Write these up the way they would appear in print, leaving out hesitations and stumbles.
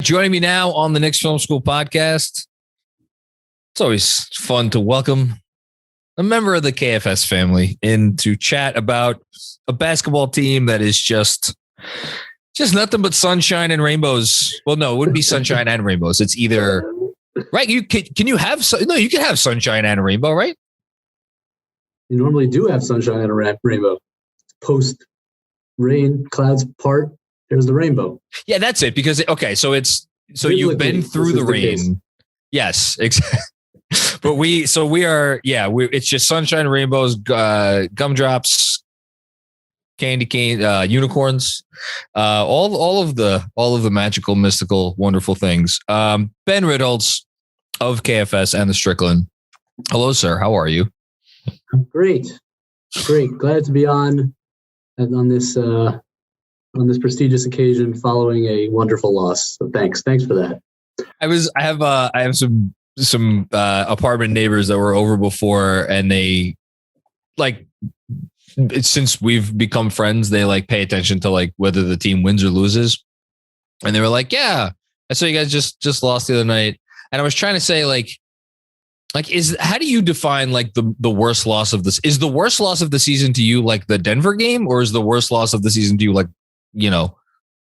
Joining me now on the Knicks Film School Podcast. It's always fun to welcome a member of the KFS family in to chat about a basketball team that is just nothing but sunshine and rainbows. Well, no, it wouldn't be sunshine and rainbows. It's either right. You can you have you can have sunshine and a rainbow, right? You normally do have sunshine and a rainbow. Post rain, clouds part. There's the rainbow. Yeah, that's it. Because you've been through the rain. Yes, exactly. But it's just sunshine, rainbows, gumdrops, candy cane, unicorns, all of the magical, mystical, wonderful things. Ben Ritholtz of KFS and the Strickland. Hello, sir. How are you? I'm great. Glad to be on this prestigious occasion following a wonderful loss. So thanks for that. I have some apartment neighbors that were over before, and they since we've become friends, they pay attention to whether the team wins or loses. And they were like, yeah, I saw you guys just lost the other night. And I was trying to say how do you define the worst loss of this? Is the worst loss of the season to you the Denver game, or is the worst loss of the season to you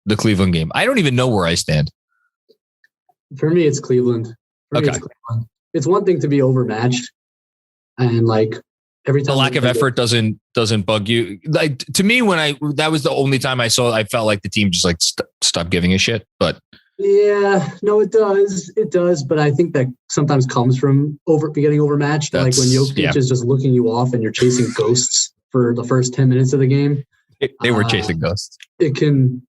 the Cleveland game? I don't even know where I stand. For me, it's Cleveland. It's one thing to be overmatched, and every time the lack of effort doesn't bug you. To me, that was the only time I felt like the team just stopped giving a shit. But yeah, no, it does. But I think that sometimes comes from getting overmatched. When Jokic is just looking you off and you're chasing ghosts for the first 10 minutes of the game. They were chasing ghosts. It can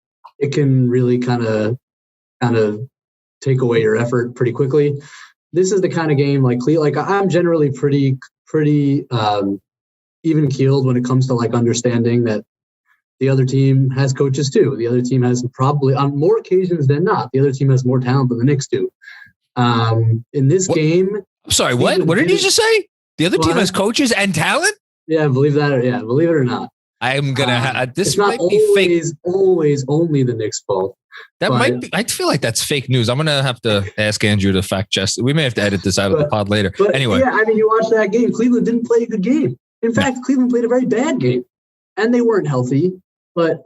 really kind of take away your effort pretty quickly. This is the kind of game I'm generally pretty even keeled when it comes to understanding that the other team has coaches too. The other team has probably, on more occasions than not, the other team has more talent than the Knicks do. In this game, I'm sorry, what did you just say? The other team has coaches and talent? Yeah, believe it or not. I'm gonna. This it's not might be fake. Always only the Knicks' fault. Might be. I feel like that's fake news. I'm gonna have to ask Andrew to fact check. We may have to edit this out of the pod later. But anyway, yeah, you watch that game. Cleveland didn't play a good game. In fact, Cleveland played a very bad game, and they weren't healthy. But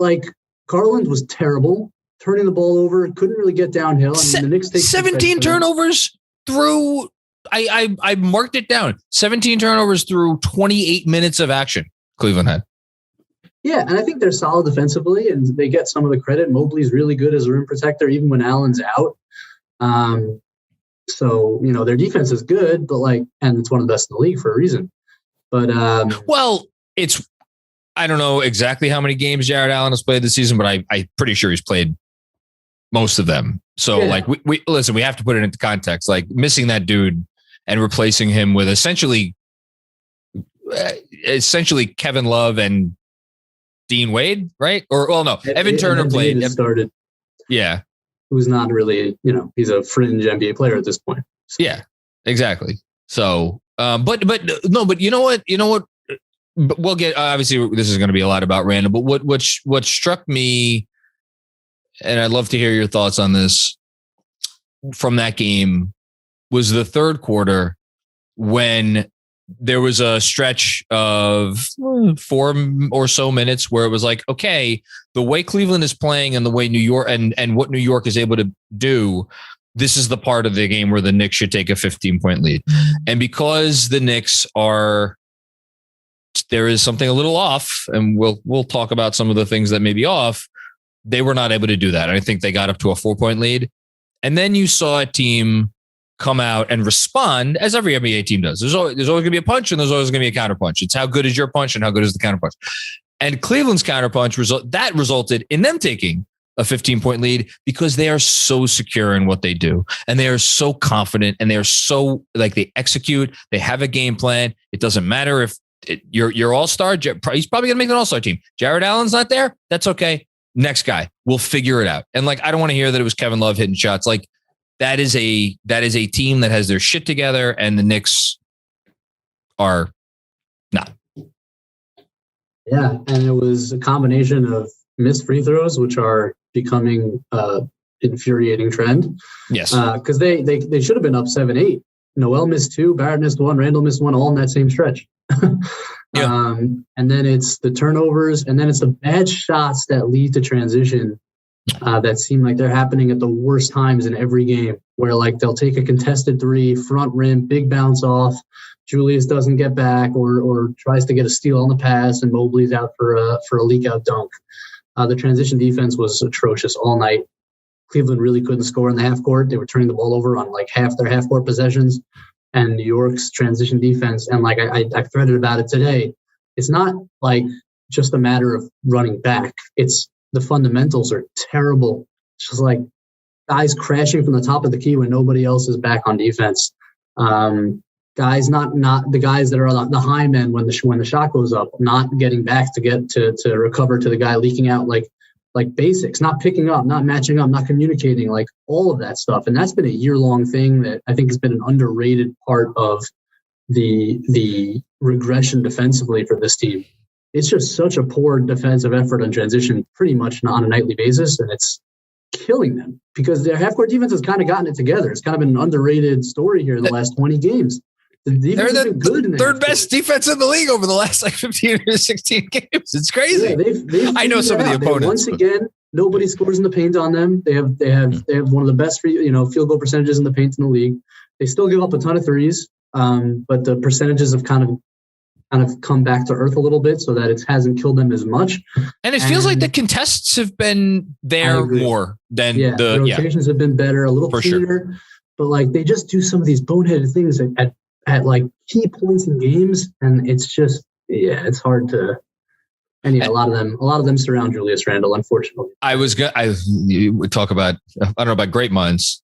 Garland was terrible, turning the ball over, couldn't really get downhill. The Knicks take 17 turnovers through. I marked it down. 17 turnovers through 28 minutes of action. Cleveland had. Yeah, and I think they're solid defensively, and they get some of the credit. Mobley's really good as a rim protector, even when Allen's out. So their defense is good, but and it's one of the best in the league for a reason. But I don't know exactly how many games Jared Allen has played this season, but I'm pretty sure he's played most of them. So we listen, we have to put it into context. Missing that dude and replacing him with essentially Kevin Love and Dean Wade, right? Evan Turner played. Started. Yeah. Who's not really, he's a fringe NBA player at this point. So. Yeah, exactly. So, but you know what? We'll get, obviously this is going to be a lot about Randle, but what struck me, and I'd love to hear your thoughts on this from that game, was the third quarter when there was a stretch of 4 or so minutes where it was okay, the way Cleveland is playing and the way New York and what New York is able to do, this is the part of the game where the Knicks should take a 15-point lead. And because the Knicks there is something a little off, and we'll talk about some of the things that may be off, they were not able to do that. I think they got up to a 4-point lead. And then you saw a team come out and respond as every NBA team does. There's always going to be a punch and there's always going to be a counterpunch. It's how good is your punch and how good is the counterpunch. And Cleveland's counterpunch resulted in them taking a 15-point lead because they are so secure in what they do. And they are so confident and they are so they execute. They have a game plan. It doesn't matter if your all-star, he's probably going to make an all-star team. Jared Allen's not there. That's okay. Next guy, we'll figure it out. And I don't want to hear that it was Kevin Love hitting shots. That is a team that has their shit together, and the Knicks are not. Yeah, and it was a combination of missed free throws, which are becoming infuriating trend. Yes. Because they should have been up 7-8. Noel missed 2, Barrett missed 1, Randle missed 1, all in that same stretch. Yeah. And then it's the turnovers, and then it's the bad shots that lead to transition that seem like they're happening at the worst times in every game, where like they'll take a contested 3, front rim, big bounce off, Julius doesn't get back or tries to get a steal on the pass, and Mobley's out for a leak out dunk. The transition defense was atrocious all night. Cleveland really couldn't score in the half court. They were turning the ball over on like half their half court possessions. And New York's transition defense, and like I threaded about it today, it's not like just a matter of running back. It's the fundamentals are terrible. It's just like guys crashing from the top of the key when nobody else is back on defense. Guys not the guys that are the high men when the shot goes up, not getting back to get to recover to the guy leaking out, like basics, not picking up, not matching up, not communicating, like all of that stuff. And that's been a year-long thing that I think has been an underrated part of the regression defensively for this team. It's just such a poor defensive effort on transition pretty much on a nightly basis, and it's killing them because their half-court defense has kind of gotten it together. It's kind of been an underrated story here in the last 20 games. They're the third best defense in the league over the last like 15 or 16 games. It's crazy. Yeah, they've I know some of the opponents. Once again, nobody scores in the paint on them. They have one of the best field goal percentages in the paint in the league. They still give up a ton of threes, but the percentages have kind of come back to earth a little bit, so that it hasn't killed them as much. And it feels like the contests have been there more than the rotations have been better, a little cleaner. Sure. But like they just do some of these boneheaded things at like key points in games, and it's just it's hard to. And a lot of them surround Julius Randle, unfortunately. You would talk about I don't know about great minds,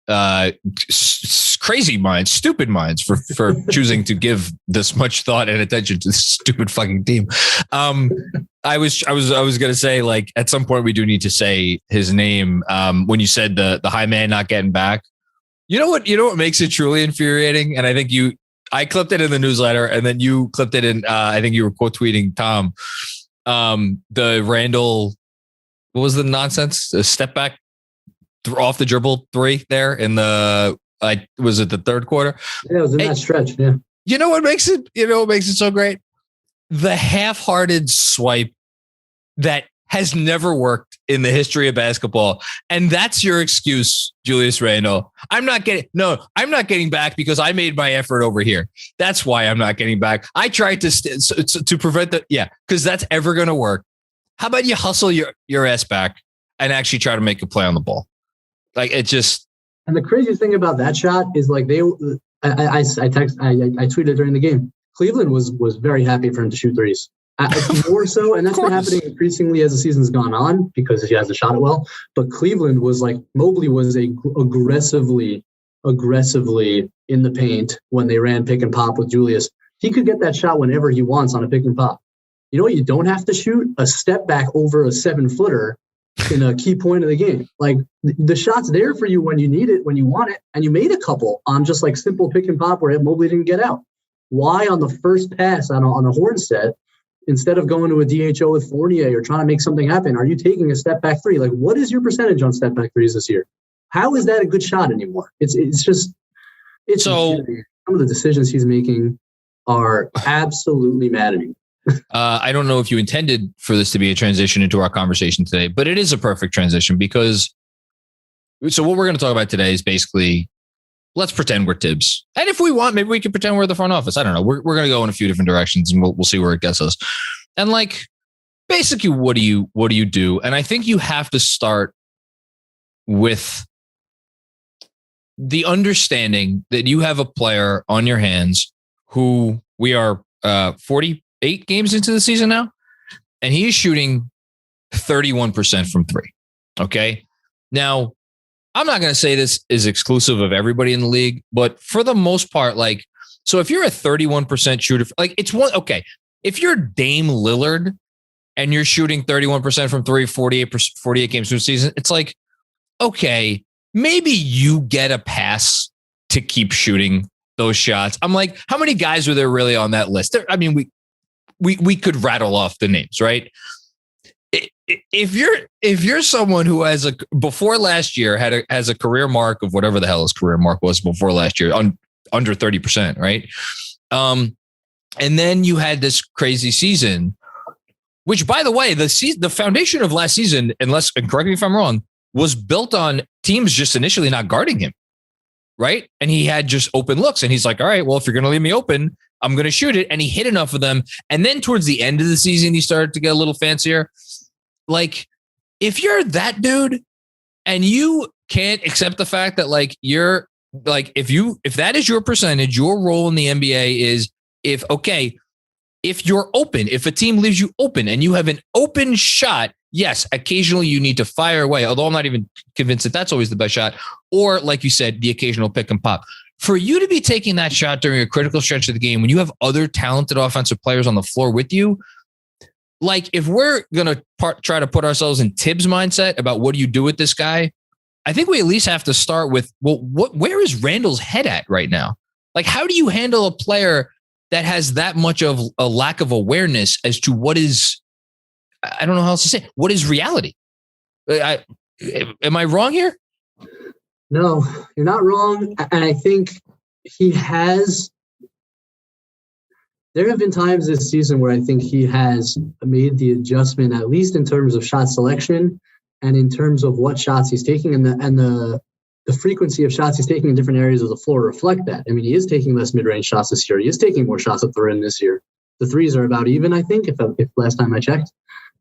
crazy minds, stupid minds for choosing to give this much thought and attention to this stupid fucking team. I was gonna say, like, at some point we do need to say his name. When you said the high man not getting back, you know what makes it truly infuriating, and I think I clipped it in the newsletter, and then you clipped it in. I think you were quote tweeting Tom. The Randle, what was the nonsense? A step back off the dribble 3 there in was it the third quarter? Yeah, it was in that stretch. Yeah. You know what makes it so great? The half-hearted swipe that has never worked in the history of basketball. And that's your excuse, Julius Randle. I'm not getting back because I made my effort over here. That's why I'm not getting back. I tried to prevent because that's ever going to work. How about you hustle your ass back and actually try to make a play on the ball? Like it just. And the craziest thing about that shot is like I tweeted during the game. Cleveland was very happy for him to shoot threes. More so, and that's been happening increasingly as the season's gone on because he hasn't shot it well. But Cleveland was like Mobley was aggressively in the paint when they ran pick and pop with Julius. He could get that shot whenever he wants on a pick and pop. You know what? You don't have to shoot a step back over a 7-footer in a key point of the game. Like the shot's there for you when you need it, when you want it, and you made a couple on just like simple pick and pop where Mobley didn't get out. Why on the first pass on a horn set? Instead of going to a DHO with Fournier or trying to make something happen, are you taking a step back 3? Like, what is your percentage on step back 3s this year? How is that a good shot anymore? It's so some of the decisions he's making are absolutely maddening. I don't know if you intended for this to be a transition into our conversation today, but it is a perfect transition because. So what we're going to talk about today is basically. Let's pretend we're Thibs. And if we want, maybe we can pretend we're the front office. I don't know. We're going to go in a few different directions and we'll see where it gets us. And like, basically, what do you do? And I think you have to start with the understanding that you have a player on your hands who we are 48 games into the season now. And he is shooting 31% from 3. Okay. Now, I'm not going to say this is exclusive of everybody in the league, but for the most part, like, so if you're a 31% shooter, like it's one, okay. If you're Dame Lillard and you're shooting 31% from 3, 48 games through the season, it's like, okay, maybe you get a pass to keep shooting those shots. I'm like, how many guys were there really on that list? I mean, we could rattle off the names, right? if you're someone who has before last year has a career mark of whatever the hell his career mark was before last year, under 30%, right? And then you had this crazy season, which, by the way, the foundation of last season, and correct me if I'm wrong, was built on teams just initially not guarding him, right? And he had just open looks, and he's like, all right, well, if you're going to leave me open, I'm going to shoot it. And he hit enough of them. And then towards the end of the season, he started to get a little fancier. Like, if you're that dude and you can't accept the fact that you're like, if that is your percentage, your role in the NBA is if you're open, if a team leaves you open and you have an open shot, yes, occasionally you need to fire away, although I'm not even convinced that that's always the best shot. Or like you said, the occasional pick and pop. For you to be taking that shot during a critical stretch of the game when you have other talented offensive players on the floor with you, like if we're going to try to put ourselves in Thibs' mindset about what do you do with this guy, I think we at least have to start with, well, where is Randle's head at right now? Like, how do you handle a player that has that much of a lack of awareness as to what is, I don't know how else to say, what is reality? Am I wrong here? No, you're not wrong. And I think there have been times this season where I think he has made the adjustment, at least in terms of shot selection and in terms of what shots he's taking, and the frequency of shots he's taking in different areas of the floor reflect that. I mean, he is taking less mid-range shots this year. He is taking more shots at the rim this year. The threes are about even, I think, if last time I checked.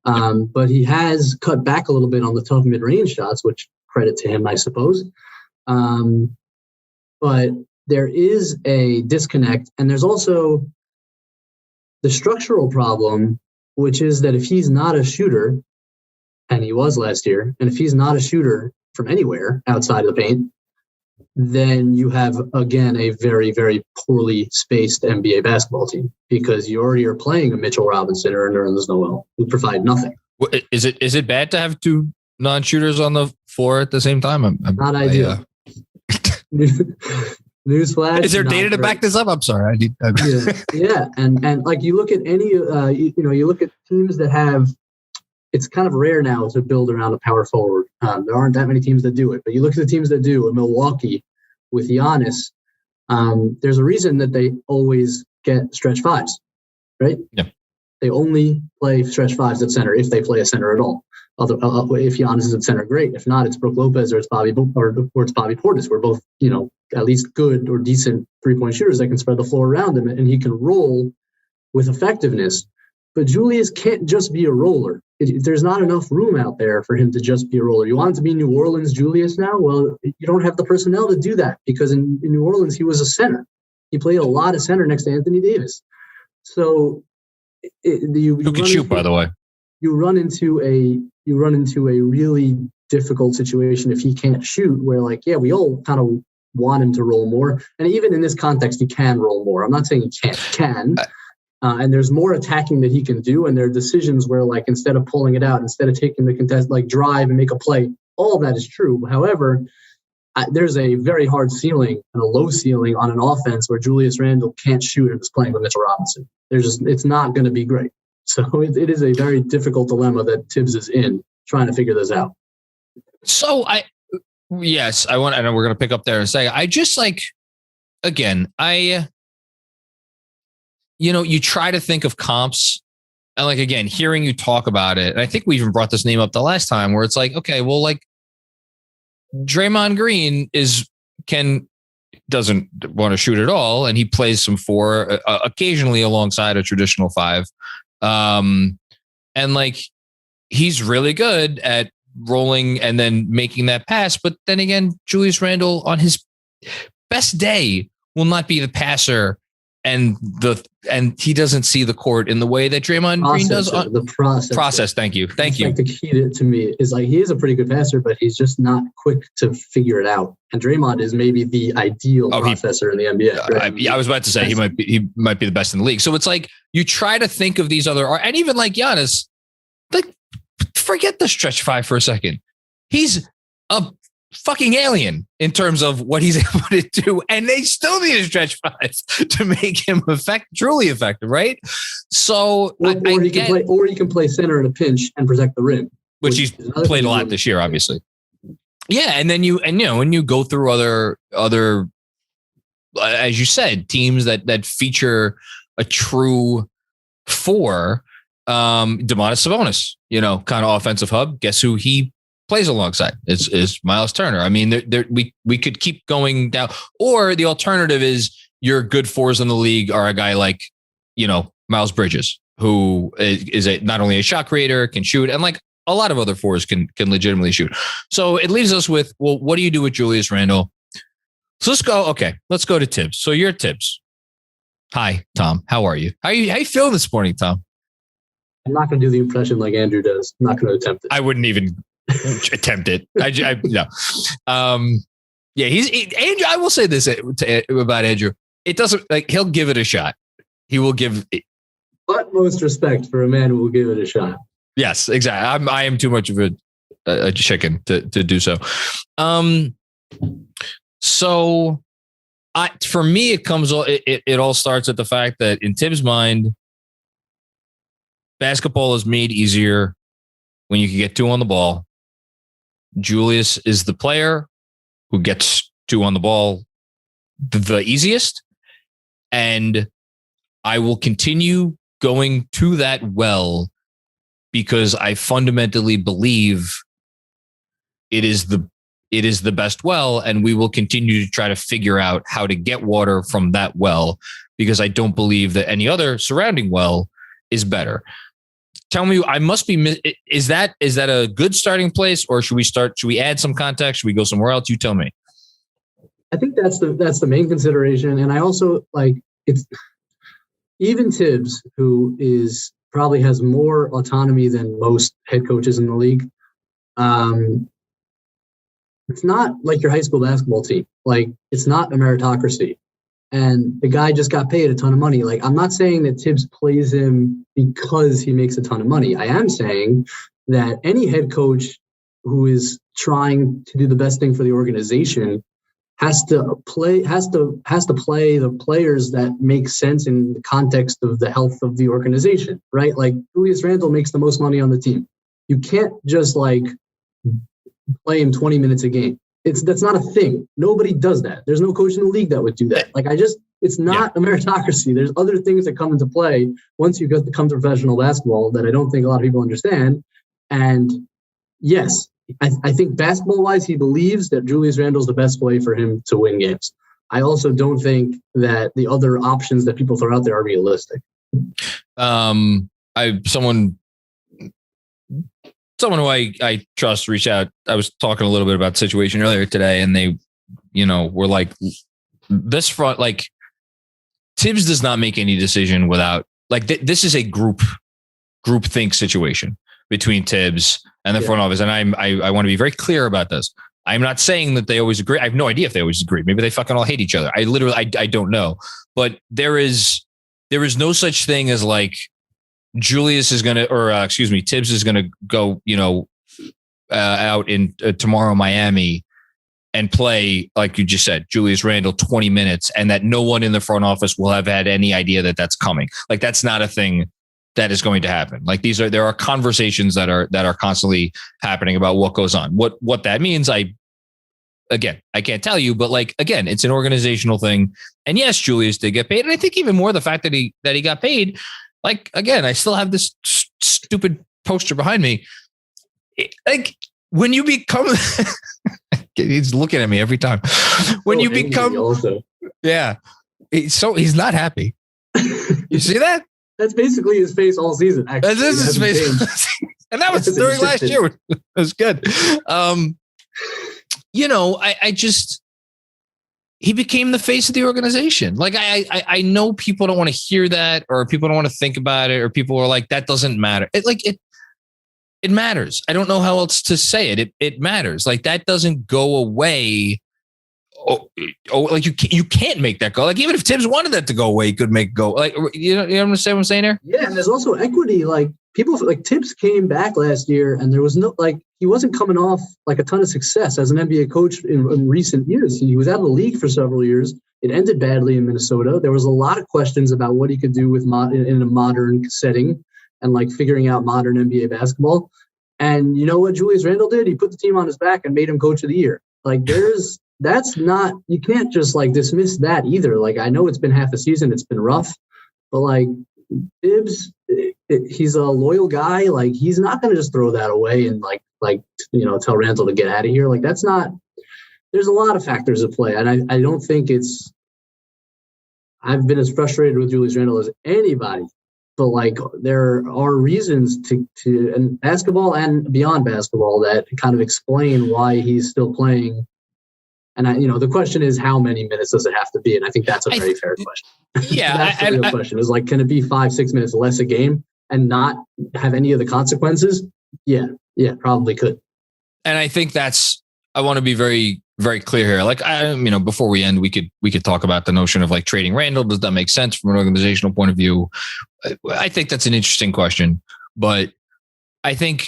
But he has cut back a little bit on the tough mid-range shots, which credit to him, I suppose. But there is a disconnect, and there's also the structural problem, which is that if he's not a shooter, and he was last year, and if he's not a shooter from anywhere outside of the paint, then you have, again, a very, very poorly spaced NBA basketball team, because you already are playing a Mitchell Robinson or a Nerlens Noel who provide nothing. Is it bad to have two non-shooters on the floor at the same time? Not ideal. Newsflash. Is there data to back this up? I'm sorry. Yeah. And like you look at any, you look at teams that have, it's kind of rare now to build around a power forward. There aren't that many teams that do it, but you look at the teams that do. In Milwaukee with Giannis, there's a reason that they always get stretch fives, right? Yeah. They only play stretch fives at center if they play a center at all. If Giannis is at center, great. If not, it's Brook Lopez or it's Bobby Portis. We're both, at least good or decent 3-point shooters that can spread the floor around him, and he can roll with effectiveness. But Julius can't just be a roller. There's not enough room out there for him to just be a roller. You want him to be New Orleans Julius now? Well, you don't have the personnel to do that, because in New Orleans, he was a center. He played a lot of center next to Anthony Davis. So who can shoot, by the way? You run into a really difficult situation if he can't shoot, where we all kind of want him to roll more. And even in this context, he can roll more. I'm not saying he can. And there's more attacking that he can do. And there are decisions where, instead of pulling it out, instead of taking the contest, drive and make a play, all of that is true. However, there's a very hard ceiling and a low ceiling on an offense where Julius Randle can't shoot and is playing with Mitchell Robinson. it's not going to be great. So it is a very difficult dilemma that Thibs is in, trying to figure this out. So I know we're going to pick up there and say, I just you try to think of comps, and again, hearing you talk about it, and I think we even brought this name up the last time, where it's okay, well, Draymond Green doesn't want to shoot at all, and he plays some 4 occasionally alongside a traditional 5. And he's really good at rolling and then making that pass. But then again, Julius Randle on his best day will not be the passer, and he doesn't see the court in the way that Draymond Green does. The process. Thank you. The key to me is he is a pretty good passer, but he's just not quick to figure it out. And Draymond is maybe the ideal processor in the NBA. Right? I was about to say he might be the best in the league. So it's you try to think of these other, and even Giannis, forget the stretch 5 for a second. He's a fucking alien in terms of what he's able to do. And they still need a stretch five to make him truly effective, right? So he can play center in a pinch and protect the rim, which he's played a lot this year, obviously. Yeah, and then when you go through other, as you said, teams that feature a true four, Domantas Sabonis, kind of offensive hub. Guess who he plays alongside? Is Miles Turner. I mean, we could keep going down. Or the alternative is your good fours in the league are a guy like, Miles Bridges, who is not only a shot creator, can shoot, and like a lot of other fours can legitimately shoot. So it leaves us with, well, what do you do with Julius Randle? So let's go to Thibs. So you're Thibs. Hi, Tom. How are you? How you feeling this morning, Tom? I'm not going to do the impression like Andrew does. I'm not going to attempt it. I wouldn't even attempt it. No. Andrew. I will say this about Andrew. It doesn't he'll give it a shot. He will give utmost respect for a man who will give it a shot. Yes, exactly. I am too much of a chicken to do so. For me, it all starts at the fact that in Thibs' mind, basketball is made easier when you can get two on the ball. Julius is the player who gets two on the ball the easiest. And I will continue going to that well because I fundamentally believe it is the best well, and we will continue to try to figure out how to get water from that well because I don't believe that any other surrounding well is better. Tell me, is that a good starting place, or should we add some context? Should we go somewhere else? You tell me. I think that's the main consideration. And I also it's even Thibs, who probably has more autonomy than most head coaches in the league. It's not like your high school basketball team. It's not a meritocracy. And the guy just got paid a ton of money. I'm not saying that Thibs plays him because he makes a ton of money. I am saying that any head coach who is trying to do the best thing for the organization has to play the players that make sense in the context of the health of the organization, right? Julius Randle makes the most money on the team. You can't just play him 20 minutes a game. That's not a thing. Nobody does that. There's no coach in the league that would do that. It's not a meritocracy. There's other things that come into play once you become professional basketball that I don't think a lot of people understand. And yes, I think basketball-wise, he believes that Julius Randle's the best way for him to win games. I also don't think that the other options that people throw out there are realistic. Someone who I trust reached out. I was talking a little bit about the situation earlier today, and they, were like, this front, Thibs does not make any decision without, this is a group think situation between Thibs and the front office. And I want to be very clear about this. I'm not saying that they always agree. I have no idea if they always agree. Maybe they fucking all hate each other. I don't know. But there is no such thing as Julius is going to, Thibs is going to go, out in tomorrow, Miami, and play, like you just said, Julius Randle 20 minutes, and that no one in the front office will have had any idea that that's coming. That's not a thing that is going to happen. There are conversations that are constantly happening about what goes on. What that means, I can't tell you, but again, it's an organizational thing. And yes, Julius did get paid. And I think even more the fact that he got paid, again, I still have this stupid poster behind me. When you become, he's looking at me every time. When you become, yeah, he's not happy. You see that? That's basically his face all season. Actually, that is his face, and that was during last year. It was good. He became the face of the organization. I know people don't want to hear that, or people don't want to think about it, or people are like, that doesn't matter. It matters. I don't know how else to say it. It matters. That doesn't go away. You can't make that go. Even if Thibs wanted that to go away, he could make it go. You understand what I'm saying here? Yeah, and there's also equity. people like Thibs came back last year, and there was no he wasn't coming off like a ton of success as an NBA coach in recent years. He was out of the league for several years. It ended badly in Minnesota. There was a lot of questions about what he could do with in a modern setting and like figuring out modern NBA basketball. And you know what Julius Randle did? He put the team on his back and made him coach of the year. Like that's not, you can't just like dismiss that either. Like I know it's been half a season, it's been rough, but like Thibs, he's a loyal guy. Like he's not going to just throw that away and tell Randle to get out of here. Like that's not. There's a lot of factors at play, and I don't think I've been as frustrated with Julius Randle as anybody, but like there are reasons to and basketball and beyond basketball that kind of explain why he's still playing. And the question is, how many minutes does it have to be? And I think that's a very fair question. Yeah, that's the real question. Is like, can it be 5-6 minutes less a game and not have any of the consequences? Yeah, probably could. And I think I want to be very, very clear here. Like, before we end, we could talk about the notion of like trading Randle. Does that make sense from an organizational point of view? I think that's an interesting question, but I think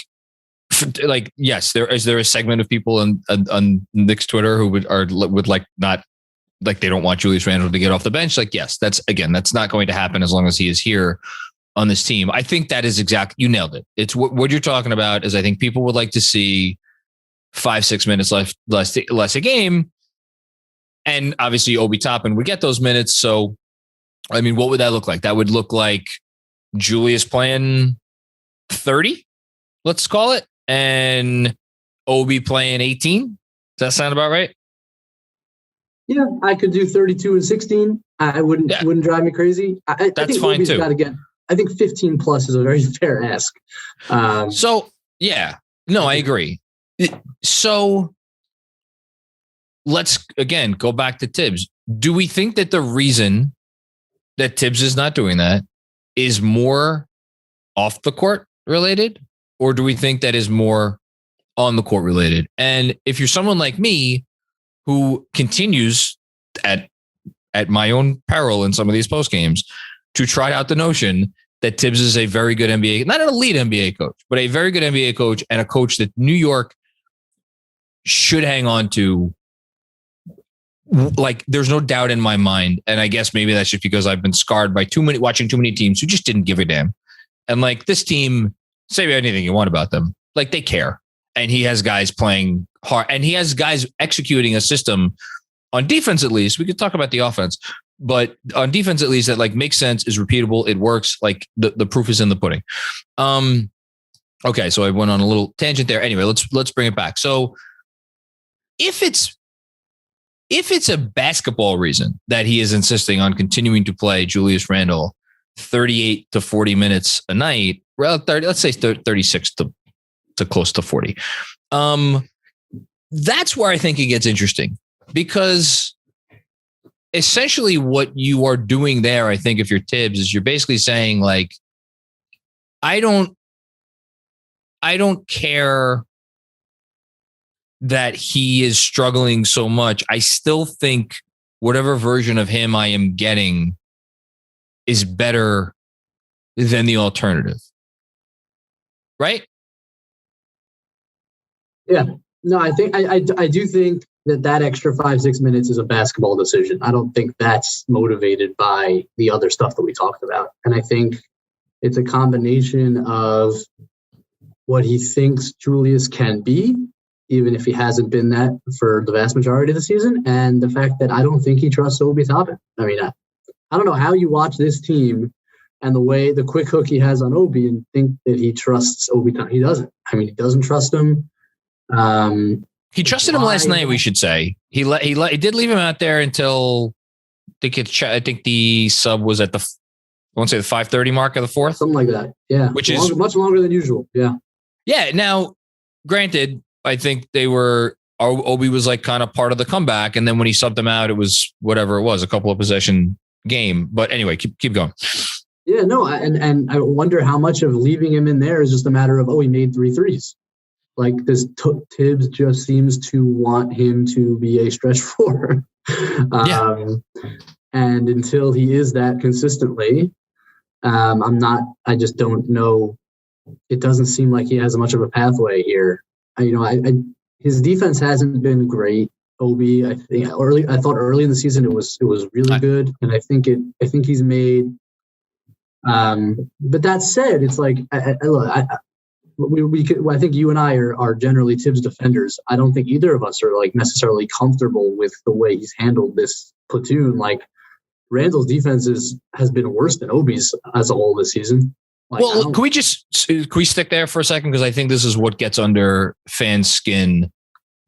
like, yes, there is a segment of people on Knicks Twitter who would like not like, they don't want Julius Randle to get off the bench. Like, yes, that's not going to happen as long as he is here on this team. I think that is you nailed it. It's what you're talking about is I think people would like to see 5-6 minutes less a game. And obviously Obi Toppin would get those minutes. So, I mean, what would that look like? That would look like Julius playing 30, let's call it, and Obi playing 18. Does that sound about right? Yeah, I could do 32 and 16. I wouldn't drive me crazy. I think fine Obi's too. I think 15 plus is a very fair ask. I agree. So let's again go back to Thibs. Do we think that the reason that Thibs is not doing that is more off the court related, or do we think that is more on the court related? And if you're someone like me who continues at my own peril in some of these post games to try out the notion that Thibs is a very good NBA, not an elite NBA coach, but a very good NBA coach and a coach that New York should hang on to. Like, there's no doubt in my mind. And I guess maybe that's just because I've been scarred by watching too many teams who just didn't give a damn. And like this team, say anything you want about them, like they care. And he has guys playing hard and he has guys executing a system on defense. At least we could talk about the offense, but on defense, at least that like makes sense, is repeatable. It works. Like the proof is in the pudding. Okay. So I went on a little tangent there. Anyway, let's bring it back. So if it's a basketball reason that he is insisting on continuing to play Julius Randle 38 to 40 minutes a night, well, let's say 36 to close to 40. That's where I think it gets interesting, because essentially what you are doing there, I think if you're Thibs, is you're basically saying like, I don't care that he is struggling so much. I still think whatever version of him I am getting is better than the alternative. Right? Yeah. No, I think I do think that extra 5-6 minutes is a basketball decision. I don't think that's motivated by the other stuff that we talked about. And I think it's a combination of what he thinks Julius can be, even if he hasn't been that for the vast majority of the season, and the fact that I don't think he trusts Obi Toppin. I mean, I don't know how you watch this team and the quick hook he has on Obi and think that he trusts Obi Toppin. He doesn't. I mean, he doesn't trust him. He trusted him last night, we should say. He did leave him out there until I think the sub was at the 5:30 mark of the fourth. Something like that. Yeah. Which is much longer than usual. Yeah. Yeah. Now, granted, I think Obi was like kind of part of the comeback. And then when he subbed them out, it was whatever it was, a couple of possession game. But anyway, keep going. Yeah, no. And I wonder how much of leaving him in there is just a matter of, he made 3 threes. Like this Thibs just seems to want him to be a stretch four. And until he is that consistently, I just don't know it doesn't seem like he has much of a pathway here. His defense hasn't been great. Obi, I thought early in the season it was really good, and I think he's made. But that said, it's like I think you and I are generally Thibs defenders. I don't think either of us are like necessarily comfortable with the way he's handled this platoon. Like Randle's defense has been worse than Obi's as a whole this season. Like, well, can we stick there for a second? Because I think this is what gets under fans' skin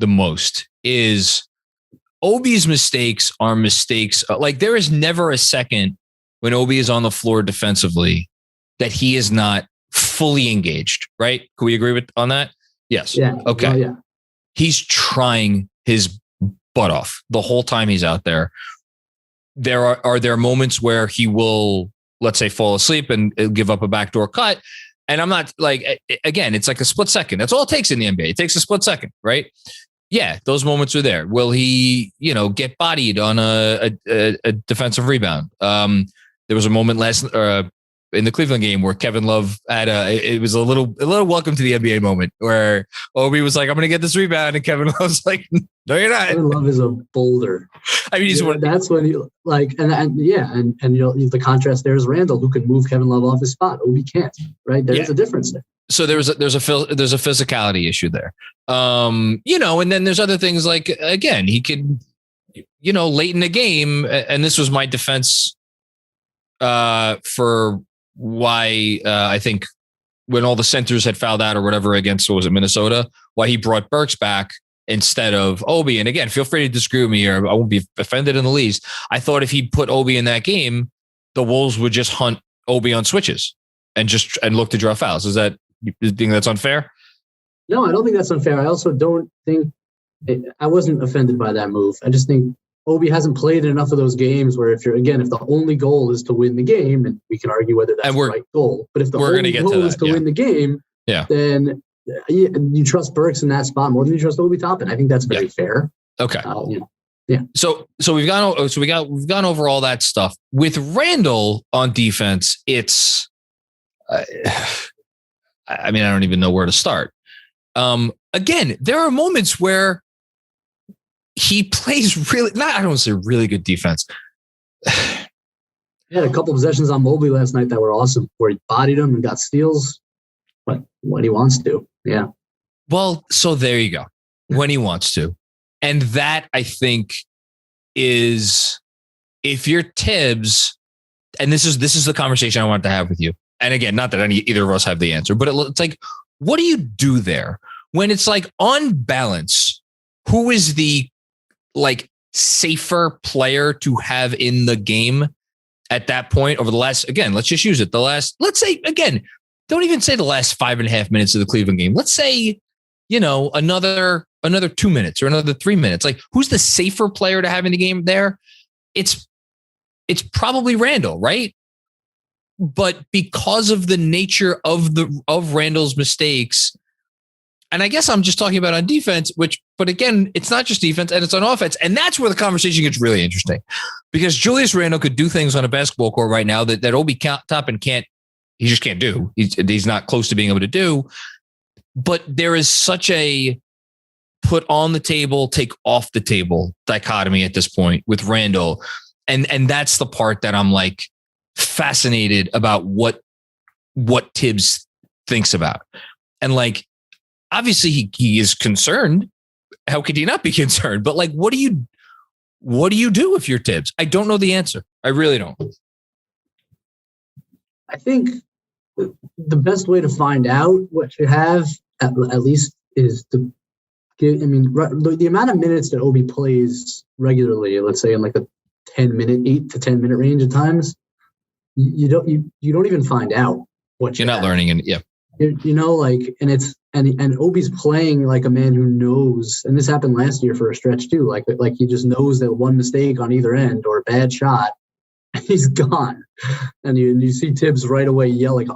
the most is Obi's mistakes are mistakes. Like there is never a second when Obi is on the floor defensively that he is not fully engaged, right? Can we agree on that? Yes. Yeah. Okay. Yeah. He's trying his butt off the whole time he's out there. Are there moments where he will, let's say, fall asleep and give up a backdoor cut? And I'm not like, again, it's like a split second. That's all it takes in the NBA. It takes a split second, right? Yeah, those moments are there. Will he, get bodied on a defensive rebound? There was a moment in the Cleveland game where Kevin Love had it was a little welcome to the NBA moment where Obi was like, I'm going to get this rebound. And Kevin Love's like, no, you're not. Kevin Love is a boulder. I mean, that's when you like, and the contrast there is Randle, who can move Kevin Love off his spot. Obi can't, right? There's a difference there. So there's a physicality issue there. And then there's other things like, again, he could, late in the game, and this was my defense for why I think when all the centers had fouled out or whatever against, what was it, Minnesota, why he brought Burks back instead of Obi. And again, feel free to disagree with me here. I won't be offended in the least. I thought if he put Obi in that game, the Wolves would just hunt Obi on switches and look to draw fouls. You think that's unfair? No, I don't think that's unfair. I also don't think I wasn't offended by that move. I just think Obi hasn't played in enough of those games where if the only goal is to win the game, and we can argue whether that's the right goal, but if the only goal is to win the game, then you trust Burks in that spot more than you trust Obi Toppin. I think that's very fair. Okay. Yeah. So we've gone over all that stuff with Randle on defense. It's, I don't even know where to start. Again, there are moments where he plays I don't want to say really good defense. He had a couple possessions on Mobley last night that were awesome, where he bodied him and got steals. But when he wants to, yeah. Well, so there you go. When he wants to. And that, I think, is if you're Thibs, and this is the conversation I wanted to have with you. And again, not that either of us have the answer, but it's like, what do you do there when it's like on balance? Who is the safer player to have in the game at that point over the last? Again, let's just use it. Let's say again, don't even say the last 5.5 minutes of the Cleveland game. Let's say, another 2 minutes or another 3 minutes. Like, who's the safer player to have in the game there? It's probably Randle, right? But because of the nature of Randle's mistakes, and I guess I'm just talking about on defense, but again, it's not just defense and it's on offense. And that's where the conversation gets really interesting because Julius Randle could do things on a basketball court right now that Obi Toppin he just can't do. He's not close to being able to do. But there is such a put on the table, take off the table dichotomy at this point with Randle. And that's the part that I'm like fascinated about what Thibs thinks about. And like, obviously he is concerned. How could he not be concerned? But like, what do you do if you're Thibs? I don't know the answer. I really don't. I think the best way to find out what you have at least is to give, the amount of minutes that Obi plays regularly, let's say in like a 8 to 10 minute range at times, you don't even find out what you're not learning. And yeah, and Obi's playing like a man who knows, and this happened last year for a stretch too. Like he just knows that one mistake on either end or a bad shot, and he's gone. And you see Thibs right away yelling.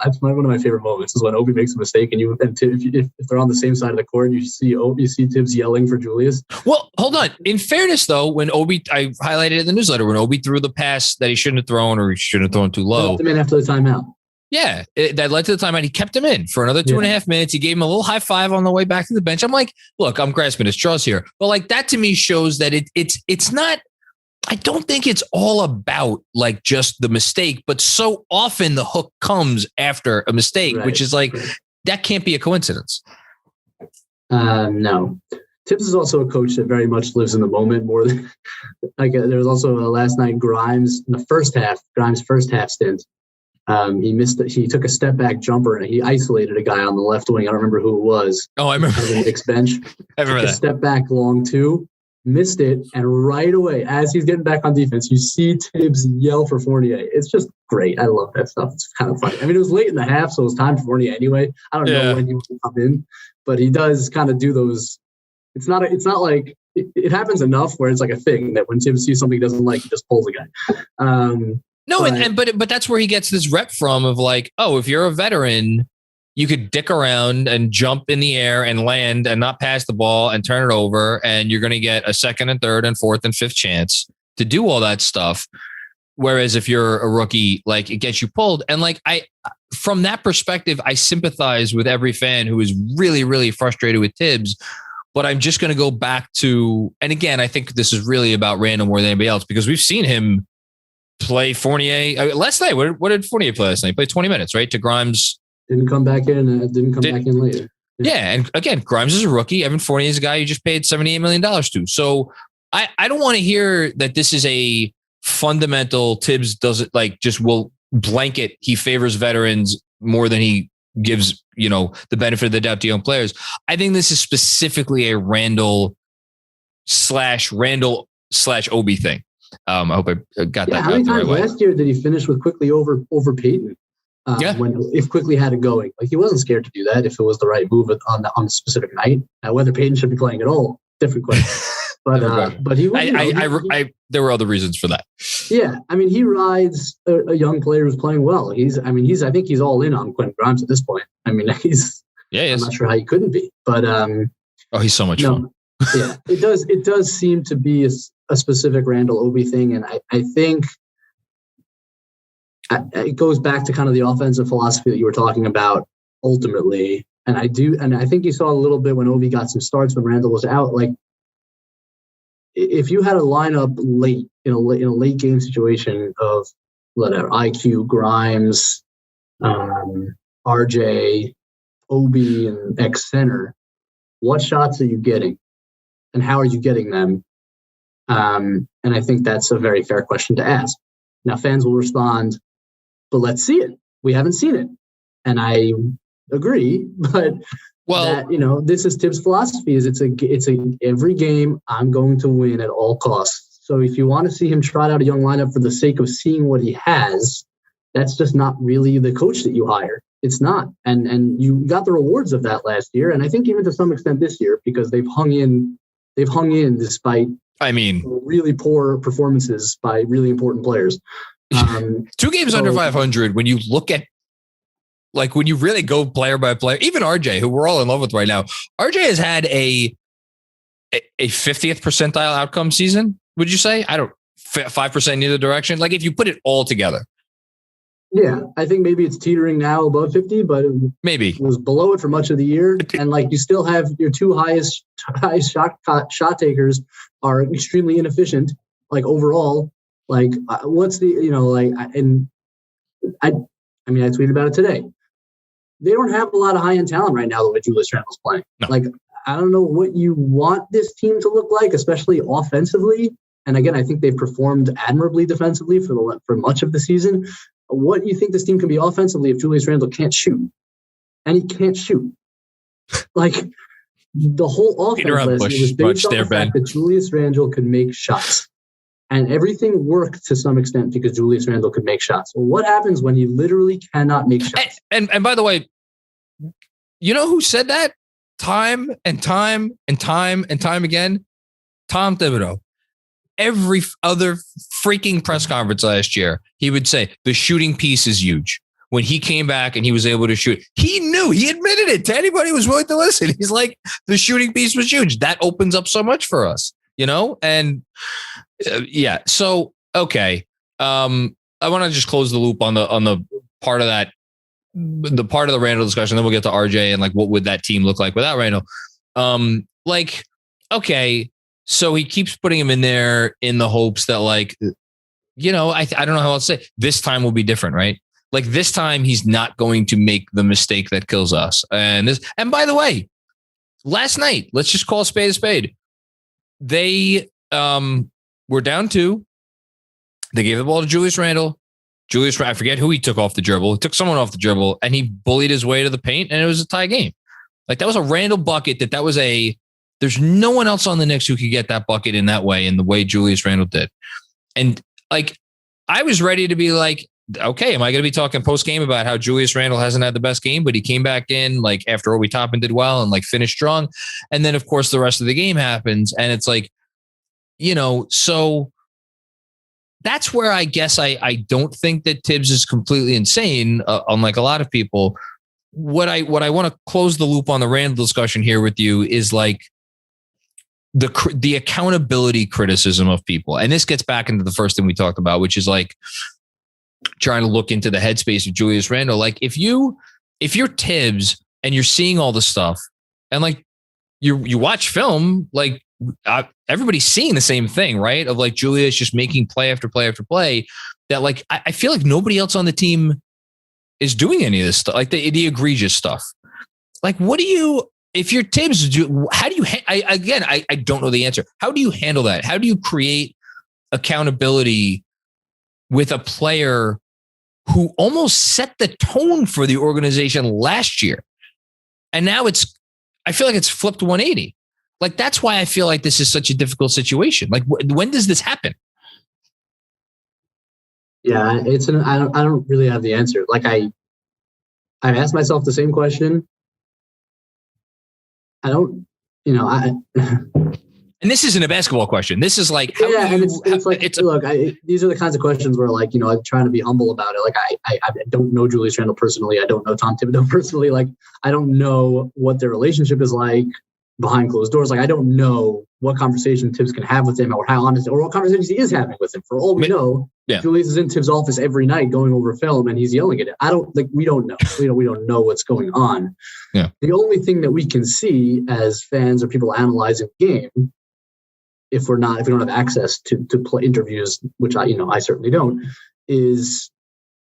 That's one of my favorite moments is when Obi makes a mistake, and if they're on the same side of the court, you see Thibs yelling for Julius. Well, hold on. In fairness, though, when Obi, I highlighted it in the newsletter, when Obi threw the pass that he shouldn't have thrown or he shouldn't have thrown too low. The man after the timeout. Yeah, that led to the timeout. He kept him in for another 2.5 minutes. He gave him a little high five on the way back to the bench. I'm like, look, I'm grasping at straws here, but like that to me shows that it's not. I don't think it's all about like just the mistake, but so often the hook comes after a mistake, which is like that can't be a coincidence. No. Thibs is also a coach that very much lives in the moment more than like there was also last night Grimes in the first half stint. He took a step back jumper and he isolated a guy on the left wing. I don't remember who it was. Oh, I remember the Knicks bench. I remember that. Step back long too, missed it, and right away as he's getting back on defense, you see Thibs yell for Fournier. It's just great. I love that stuff. It's kind of funny. I mean, it was late in the half, so it was time for Fournier anyway. I don't know when he would come in, but he does kind of do those. It's not like it happens enough where it's like a thing that when Thibs sees something he doesn't like, he just pulls a guy. But that's where he gets this rep from of like, oh, if you're a veteran, you could dick around and jump in the air and land and not pass the ball and turn it over, and you're going to get a second and third and fourth and fifth chance to do all that stuff. Whereas if you're a rookie, like it gets you pulled. And like from that perspective, I sympathize with every fan who is really, really frustrated with Thibs. But I'm just going to go back to, and again, I think this is really about Randle more than anybody else, because we've seen him play Fournier. Last night, what did Fournier play last night? He played 20 minutes, right? To Grimes. Didn't come back in. Back in later. Yeah. And again, Grimes is a rookie. Evan Fournier is a guy you just paid $78 million to. So I don't want to hear that this is a fundamental Thibs does it like just will blanket. He favors veterans more than he gives, the benefit of the doubt to young players. I think this is specifically a Randle / Obi thing. I hope I got that. How many times last year did he finish with Quickly over Peyton? If Quickly had it going, like he wasn't scared to do that if it was the right move on the specific night. Now, whether Peyton should be playing at all, different question. But he was. There were other reasons for that. Yeah, I mean, he rides a young player who's playing well. I think he's all in on Quentin Grimes at this point. I mean, he is. I'm not sure how he couldn't be, but he's so much fun. Yeah, it does seem to be a specific Randle Obi thing, and I think it goes back to kind of the offensive philosophy that you were talking about ultimately. And I think you saw a little bit when Obi got some starts when Randle was out. Like, if you had a lineup late in a late game situation of whatever IQ, Grimes, RJ, Obi, and X center, what shots are you getting, and how are you getting them? And I think that's a very fair question to ask. Now, fans will respond, but let's see it. We haven't seen it, and I agree. But this is Thibs' philosophy: is it's a every game I'm going to win at all costs. So if you want to see him trot out a young lineup for the sake of seeing what he has, that's just not really the coach that you hire. It's not, and you got the rewards of that last year, and I think even to some extent this year, because they've hung in despite really poor performances by really important players. 2 games under 500. When you look at, like, when you really go player by player, even RJ, who we're all in love with right now, RJ has had a 50th percentile outcome season. Would you say? 5% in either direction. Like if you put it all together. Yeah, I think maybe it's teetering now above 50, but maybe it was below it for much of the year. And like you still have your 2 highest shot takers are extremely inefficient. Like overall, like what's the I tweeted about it today. They don't have a lot of high-end talent right now the way Julius Randle's playing. No. Like, I don't know what you want this team to look like, especially offensively. And again, I think they've performed admirably defensively for much of the season. What do you think this team can be offensively if Julius Randle can't shoot? And he can't shoot. Like, the whole offense last year was based on the fact that Julius Randle could make shots. And everything worked to some extent because Julius Randle could make shots. Well, what happens when he literally cannot make shots? And by the way, you know who said that time and time again? Tom Thibodeau. Every other freaking press conference last year, he would say the shooting piece is huge. When he came back and he was able to shoot, he admitted it to anybody who was willing to listen. He's like, the shooting piece was huge. That opens up so much for us, and so, okay. I want to just close the loop on the part of that the part of the Randle discussion, then we'll get to RJ and like, what would that team look like without Randle? Like, okay, so he keeps putting him in there in the hopes that like, you know, I don't know how else to say, this time will be different, right? Like this time he's not going to make the mistake that kills us. And by the way, last night, let's just call a spade a spade. They were down 2. They gave the ball to Julius Randle. I forget who he took off the dribble. He took someone off the dribble and he bullied his way to the paint and it was a tie game. Like that was a Randle bucket there's no one else on the Knicks who could get that bucket in that way, in the way Julius Randle did. And like, I was ready to be like, okay, am I going to be talking post game about how Julius Randle hasn't had the best game, but he came back in like after Obi Toppin did well and like finished strong. And then of course the rest of the game happens. And it's like, you know, so that's where I guess I don't think that Thibs is completely insane, unlike a lot of people. What I want to close the loop on the Randle discussion here with you is like the accountability criticism of people. And this gets back into the first thing we talked about, which is like trying to look into the headspace of Julius Randle. Like if you're Thibs and you're seeing all the stuff and like you watch film, like everybody's seeing the same thing, right? Of like Julius just making play after play after play, that like, I feel like nobody else on the team is doing any of this stuff, like the egregious stuff. Like, what do you, if you're Thibs, how do you, I don't know the answer. How do you handle that? How do you create accountability with a player who almost set the tone for the organization last year? And now I feel like it's flipped 180. Like, that's why I feel like this is such a difficult situation. Like, when does this happen? Yeah, I don't really have the answer. Like I asked myself the same question. I don't, and this isn't a basketball question. This is like, these are the kinds of questions where like, I'm trying to be humble about it. Like I don't know Julius Randle personally. I don't know Tom Thibodeau personally. Like, I don't know what their relationship is like behind closed doors. Like, I don't know what conversation Thibs can have with him, or how honest, or what conversations he is having with him. For all we know, Julius is in Thibs' office every night going over film and he's yelling at it. We don't know. We don't know what's going on. Yeah. The only thing that we can see as fans or people analyzing the game, if we don't have access to play interviews, which I certainly don't, is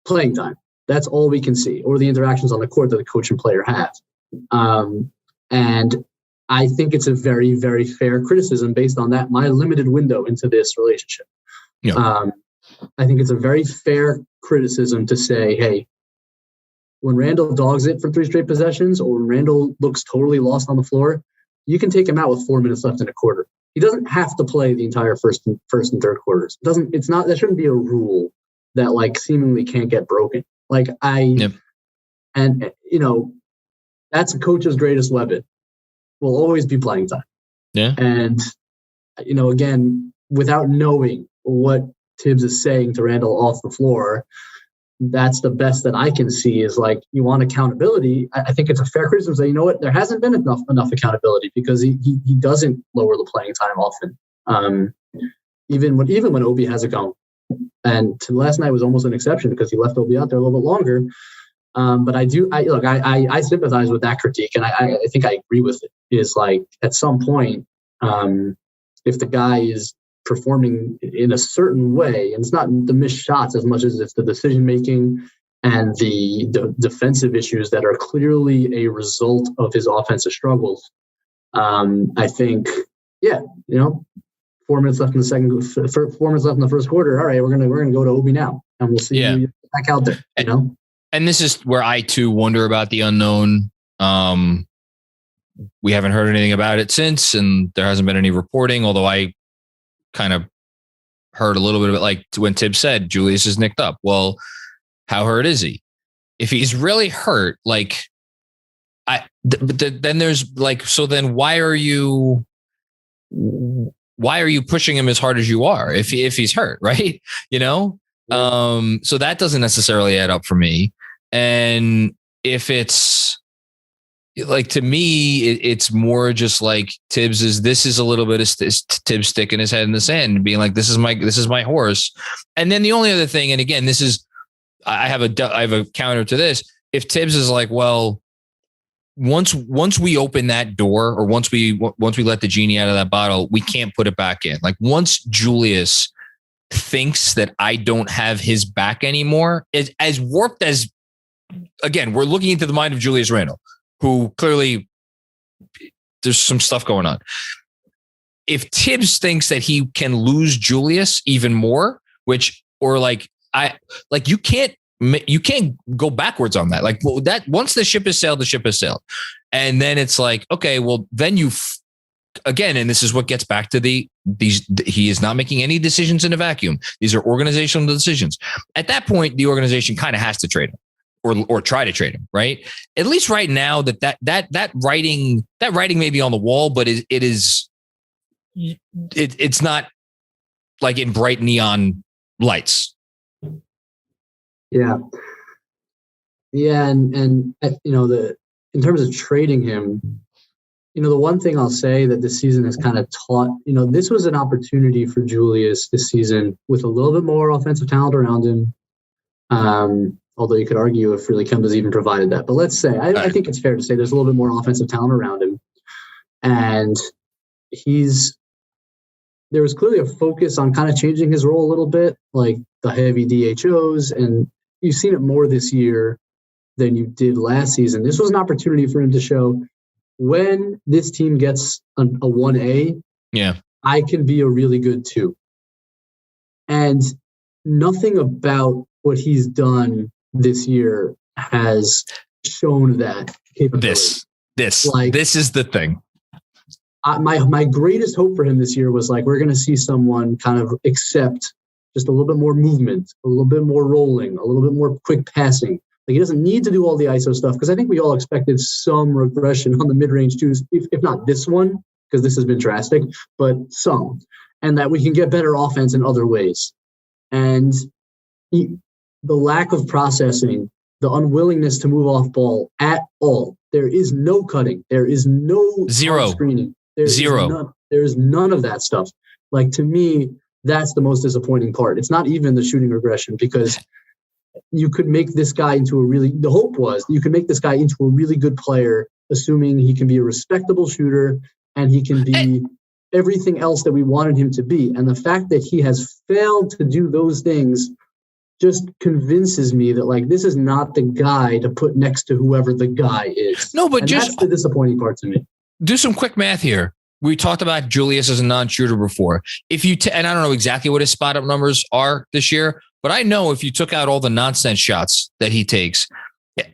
playing time. That's all we can see, or the interactions on the court that the coach and player have. And I think it's a very, very fair criticism based on that, my limited window into this relationship. Yeah. I think it's a very fair criticism to say, hey, when Randle dogs it for 3 straight possessions, or when Randle looks totally lost on the floor, you can take him out with 4 minutes left in a quarter. He doesn't have to play the entire first and third quarters. That shouldn't be a rule that like seemingly can't get broken. Like that's a coach's greatest weapon. Will always be playing time. Yeah. And, again, without knowing what Thibs is saying to Randle off the floor, that's the best that I can see is like, you want accountability. I think it's a fair criticism to say, you know what, there hasn't been enough accountability because he doesn't lower the playing time often. Even when Obi has it going. And last night was almost an exception because he left Obi out there a little bit longer. But I sympathize with that critique, and I think I agree with it. Is like, at some point, if the guy is performing in a certain way, and it's not the missed shots as much as it's the decision making and the defensive issues that are clearly a result of his offensive struggles. I think, 4 minutes left in the second, 4 minutes left in the first quarter. All right, we're gonna go to Obi now, and we'll see you back out there. And this is where I too wonder about the unknown. We haven't heard anything about it since, and there hasn't been any reporting, although I kind of heard a little bit of it, like when Thibs said Julius is nicked up. Well, how hurt is he? If he's really hurt, like then there's like, so then why are you pushing him as hard as you are if he's hurt, right? So that doesn't necessarily add up for me. And if it's like, to me, it's more just like this is a little bit of Thibs sticking his head in the sand and being like, this is my horse. And then the only other thing, and again, I have a counter to this. if Thibs is like, well, once we open that door, or once we let the genie out of that bottle, we can't put it back in. Like, once Julius thinks that I don't have his back anymore, as warped as, again, we're looking into the mind of Julius Randle, who clearly there's some stuff going on. If Thibs thinks that he can lose Julius even more, you can't go backwards on that. Like, well, that once the ship has sailed, the ship has sailed. And then it's like, okay, well, then again, and this is what gets back to he is not making any decisions in a vacuum. These are organizational decisions. At that point, the organization kind of has to trade him or try to trade him, right? At least right now that writing may be on the wall, but it's not like in bright neon lights. Yeah. Yeah. And in terms of trading him, the one thing I'll say that this season has kind of taught, this was an opportunity for Julius this season with a little bit more offensive talent around him. Although you could argue if really Kemba's even provided that. But let's say, I think it's fair to say there's a little bit more offensive talent around him. And there was clearly a focus on kind of changing his role a little bit, like the heavy DHOs. And you've seen it more this year than you did last season. This was an opportunity for him to show, when this team gets a 1A, I can be a really good 2. And nothing about what he's done this year has shown that capability. This is the thing. My greatest hope for him this year was like, we're going to see someone kind of accept just a little bit more movement, a little bit more rolling, a little bit more quick passing. Like, he doesn't need to do all the ISO stuff, because I think we all expected some regression on the mid-range twos, if not this one, because this has been drastic, but some, and that we can get better offense in other ways. And the lack of processing, the unwillingness to move off ball at all. There is no cutting. There is no zero screening. There is none of that stuff. Like, to me, that's the most disappointing part. It's not even the shooting regression, because you could make this guy into the hope was you could make this guy into a really good player, assuming he can be a respectable shooter and he can be everything else that we wanted him to be. And the fact that he has failed to do those things just convinces me that, like, this is not the guy to put next to whoever the guy is. No, but that's the disappointing part to me. Do some quick math here. We talked about Julius as a non-shooter before. If you and I don't know exactly what his spot-up numbers are this year, but I know if you took out all the nonsense shots that he takes,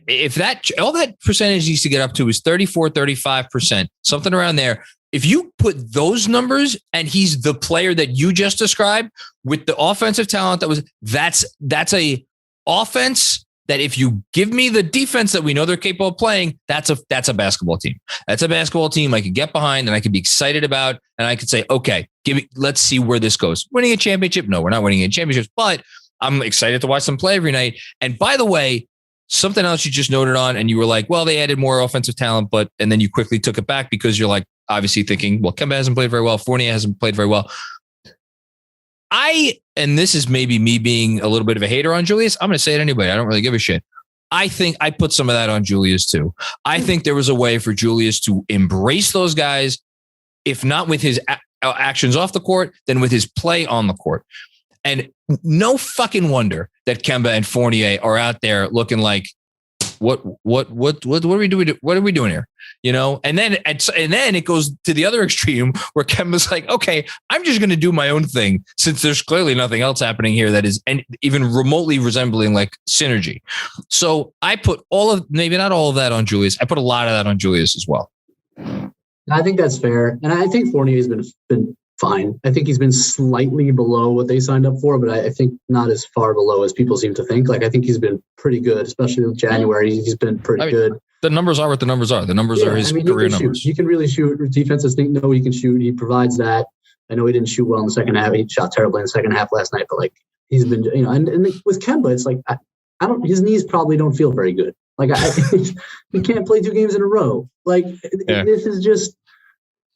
if all that percentage needs to get up to is 34, 35%, something around there. If you put those numbers and he's the player that you just described with the offensive talent that's a offense that, if you give me the defense that we know they're capable of playing, that's a basketball team. That's a basketball team I could get behind and I could be excited about. And I could say, okay, let's see where this goes. Winning a championship? No, we're not winning a championship, but I'm excited to watch them play every night. And by the way, something else you just noted on, and you were like, well, they added more offensive talent, and then you quickly took it back because you're like, obviously thinking, well, Kemba hasn't played very well. Fournier hasn't played very well. And this is maybe me being a little bit of a hater on Julius. I'm going to say it anyway. I don't really give a shit. I think I put some of that on Julius too. I think there was a way for Julius to embrace those guys, if not with his actions off the court, then with his play on the court. And no fucking wonder that Kemba and Fournier are out there looking like, what are we doing? What are we doing here? And then it goes to the other extreme where Kemba's like, okay, I'm just going to do my own thing, since there's clearly nothing else happening here that is even remotely resembling like synergy. So I put maybe not all of that on Julius. I put a lot of that on Julius as well. I think that's fair. And I think Fournier has been fine. I think he's been slightly below what they signed up for, but I think not as far below as people seem to think. Like, I think he's been pretty good, especially in January. He's been pretty good. The numbers are what the numbers are. The numbers are his career numbers. He can really shoot. Defenses think, no, he can shoot. He provides that. I know he didn't shoot well in the second half. He shot terribly in the second half last night, but like, he's been, and with Kemba, it's like, his knees probably don't feel very good. Like, he can't play 2 games in a row. Like, This is just,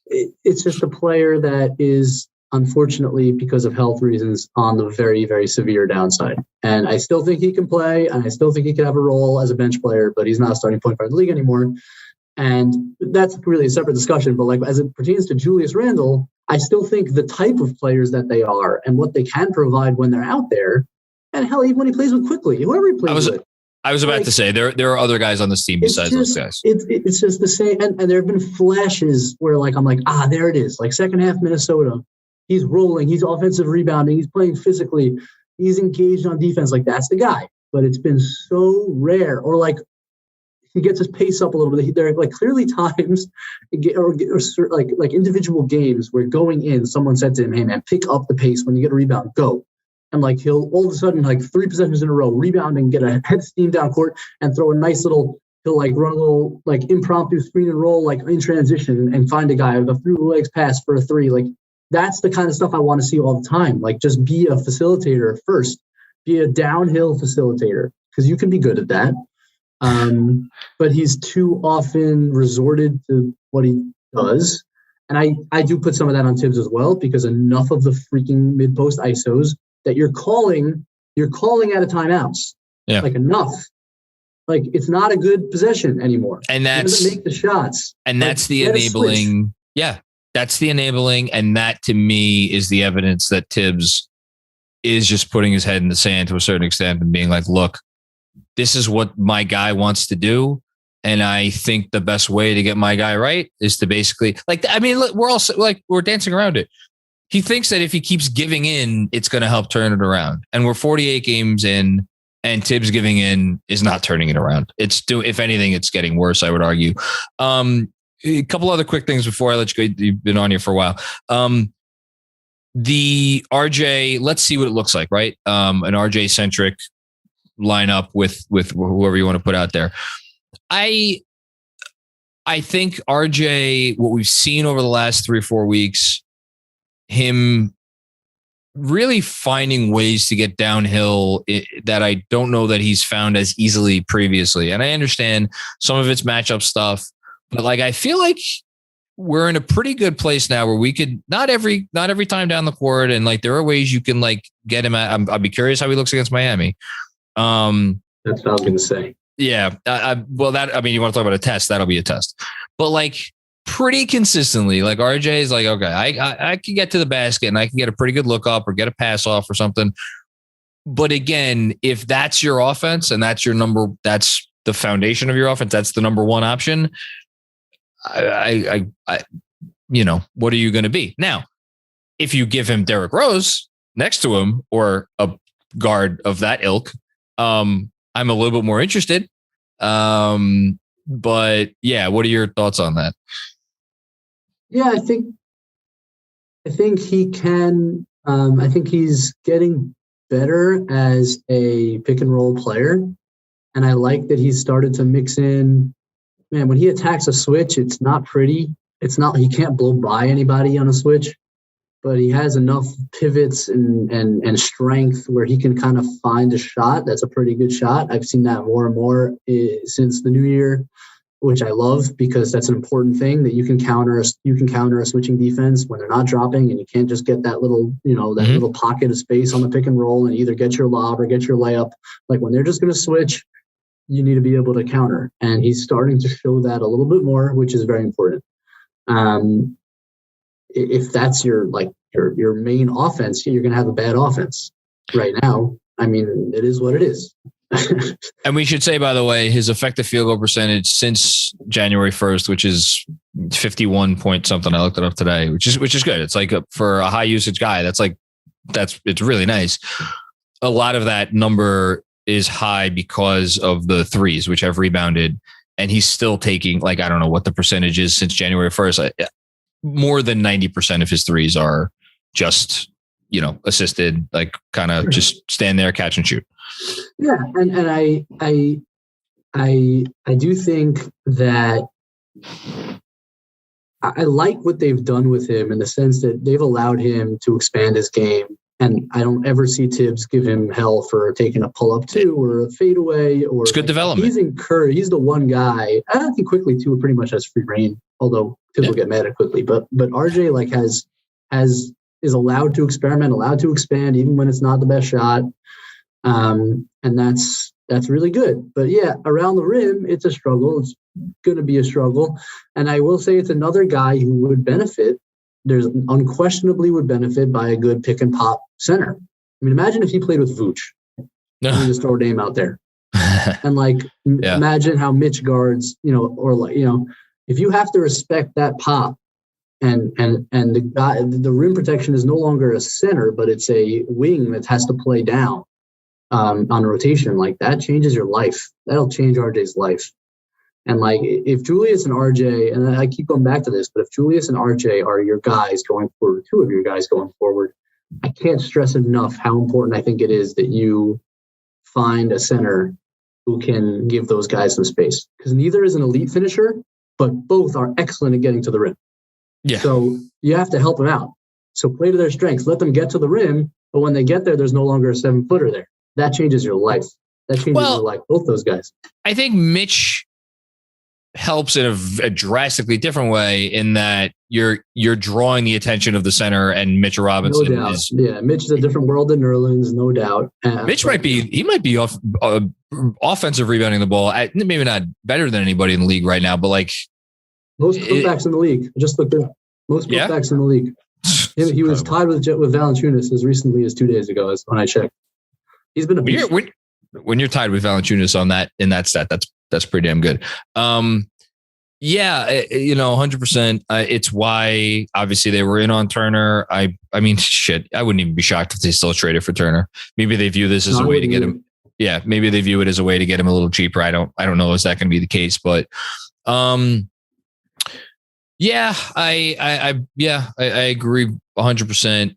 it's just a player that is unfortunately, because of health reasons, on the very, very severe downside. And I still think he can play, and I still think he could have a role as a bench player, but he's not a starting point guard in the league anymore. And that's really a separate discussion. But like as it pertains to Julius Randle, I still think the type of players that they are and what they can provide when they're out there, and hell, even when he plays with Quickly, whoever he plays with. I was about to say there are other guys on this team besides those guys. It's just the same. And there have been flashes where like I'm like, there it is. Like second half Minnesota, he's rolling, he's offensive rebounding, he's playing physically, he's engaged on defense. Like that's the guy. But it's been so rare. Or like he gets his pace up a little bit. There are like clearly times or like individual games where going in, someone said to him, "Hey man, pick up the pace when you get a rebound, go." And like he'll all of a sudden like 3 possessions in a row, rebound and get a head steam down court and throw a nice little. He'll like run a little like impromptu screen and roll like in transition and find a guy with a through the legs pass for a three. Like that's the kind of stuff I want to see all the time. Like just be a facilitator first, be a downhill facilitator because you can be good at that. But he's too often resorted to what he does. And I do put some of that on Thibs as well because enough of the freaking mid-post ISOs that you're calling out of timeouts. Yeah. Like enough. Like it's not a good possession anymore. And that's he doesn't make the shots. And that's the enabling. Yeah. That's the enabling. And that to me is the evidence that Thibs is just putting his head in the sand to a certain extent and being like, look, this is what my guy wants to do. And I think the best way to get my guy right is to basically we're all like, we're dancing around it. He thinks that if he keeps giving in, it's going to help turn it around. And we're 48 games in and Thibs giving in is not turning it around. If anything, it's getting worse, I would argue. A couple other quick things before I let you go. You've been on here for a while. The RJ, let's see what it looks like, right? An RJ-centric lineup with whoever you want to put out there. I think RJ, what we've seen over the last 3 or 4 weeks, him really finding ways to get downhill that I don't know that he's found as easily previously. And I understand some of it's matchup stuff, but like, I feel like we're in a pretty good place now where we could not every time down the court. And like, there are ways you can like get him at, I'll be curious how he looks against Miami. That's what I was going to say. Yeah. You want to talk about a test, that'll be a test, but like pretty consistently, like RJ is like, okay, I can get to the basket and I can get a pretty good look up or get a pass off or something. But again, if that's your offense and that's the foundation of your offense, that's the number one option. I what are you going to be? Now, if you give him Derrick Rose next to him or a guard of that ilk, I'm a little bit more interested. But yeah, what are your thoughts on that? Yeah, I think he can. I think he's getting better as a pick and roll player. And I like that he's started to mix in, man, when he attacks a switch, it's not pretty. He can't blow by anybody on a switch, but he has enough pivots and strength where he can kind of find a shot. That's a pretty good shot. I've seen that more and more since the new year, which I love because that's an important thing that you can counter a switching defense when they're not dropping, and you can't just get that little, little pocket of space on the pick and roll and either get your lob or get your layup. Like when they're just going to switch, you need to be able to counter. And he's starting to show that a little bit more, which is very important. If that's your main offense, you're going to have a bad offense right now. I mean, it is what it is. And we should say, by the way, his effective field goal percentage since January 1st, which is 51 point something. I looked it up today, which is good. It's like for a high usage guy, it's really nice. A lot of that number is high because of the threes, which have rebounded, and he's still taking, like, I don't know what the percentage is since January 1st. More than 90% of his threes are just, assisted, like kind of just stand there, catch and shoot. Yeah. And I do think that I like what they've done with him in the sense that they've allowed him to expand his game. And I don't ever see Thibs give him hell for taking a pull-up two or a fadeaway. Or it's good development. He's encouraged. He's the one guy. I think Quickly too pretty much has free reign, although Thibs will get mad at Quickly. But RJ has is allowed to experiment, allowed to expand, even when it's not the best shot. And that's really good. But yeah, around the rim, it's a struggle. It's going to be a struggle. And I will say it's another guy who would benefit. There's unquestionably would benefit by a good pick and pop center. I mean, imagine if he played with Vooch. Let me just throw a name out there. And like, imagine how Mitch guards, or like, if you have to respect that pop and the rim protection is no longer a center, but it's a wing that has to play down on a rotation, like that changes your life. That'll change RJ's life. And like, if Julius and RJ, and I keep going back to this, but if Julius and RJ are your guys going forward, two of your guys going forward, I can't stress enough how important I think it is that you find a center who can give those guys some space, because neither is an elite finisher, but both are excellent at getting to the rim. Yeah. So you have to help them out. So play to their strengths, let them get to the rim, but when they get there, there's no longer a 7-footer there. That changes your life. That changes your life. Both those guys. I think Mitch helps in a drastically different way in that you're drawing the attention of the center, and Mitch Robinson is. Yeah, Mitch is a different world than Nerlens, no doubt. Mitch might be off offensive rebounding the ball, maybe not better than anybody in the league right now, but like most putbacks in the league. I just looked at most putbacks in the league. He was tied with Valanciunas as recently as 2 days ago. Is when I checked. He's been a beast. When you're tied with Valanciunas on that in that stat, that's pretty damn good. 100%. It's why obviously they were in on Turner. I mean, shit, I wouldn't even be shocked if they still traded for Turner. Maybe they view this as a way to get him. Yeah, maybe they view it as a way to get him a little cheaper. I don't know. Is that going to be the case? But I agree 100%.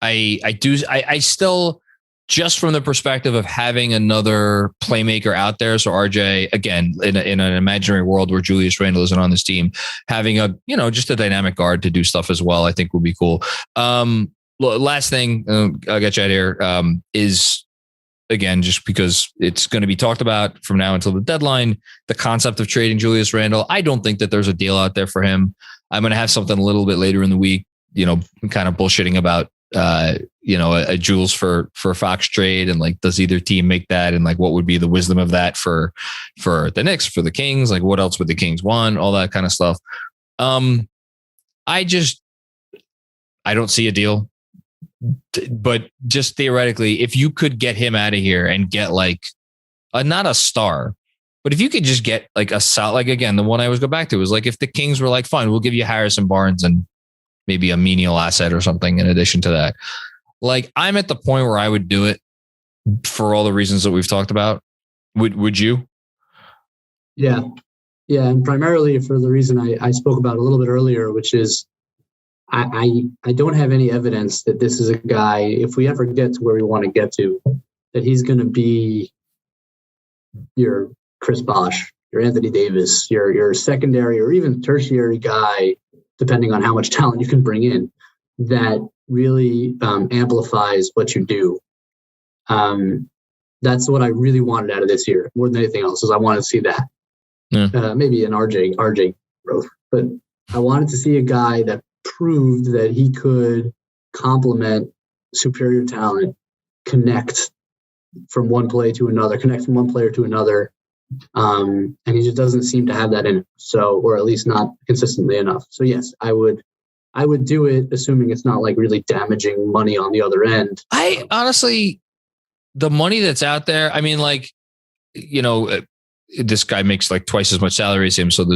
I still, just from the perspective of having another playmaker out there. So RJ, again, in an imaginary world where Julius Randle isn't on this team, having just a dynamic guard to do stuff as well, I think would be cool. Last thing, I'll get you out of here, is, again, just because it's going to be talked about from now until the deadline, the concept of trading Julius Randle. I don't think that there's a deal out there for him. I'm going to have something a little bit later in the week, kind of bullshitting about, a Jules for Fox trade, and like, does either team make that? And like, what would be the wisdom of that for the Knicks, for the Kings? Like, what else would the Kings want? All that kind of stuff. I don't see a deal, but just theoretically, if you could get him out of here and get like not a star, but if you could just get like a solid, like, again, the one I always go back to was like, if the Kings were like, fine, we'll give you Harrison Barnes and maybe a menial asset or something in addition to that. Like, I'm at the point where I would do it for all the reasons that we've talked about. Would you? Yeah. Yeah. And primarily for the reason I spoke about a little bit earlier, which is I don't have any evidence that this is a guy, if we ever get to where we want to get to, that he's going to be your Chris Bosh, your Anthony Davis, your secondary or even tertiary guy, depending on how much talent you can bring in, that really amplifies what you do. That's what I really wanted out of this year, more than anything else, is I wanted to see that. Yeah. Maybe an RJ growth, but I wanted to see a guy that proved that he could complement superior talent, connect from one player to another. And he just doesn't seem to have that in him. So, or at least not consistently enough. So yes, I would do it, assuming it's not like really damaging money on the other end. I honestly, the money that's out there, I mean, like, this guy makes like twice as much salary as him. So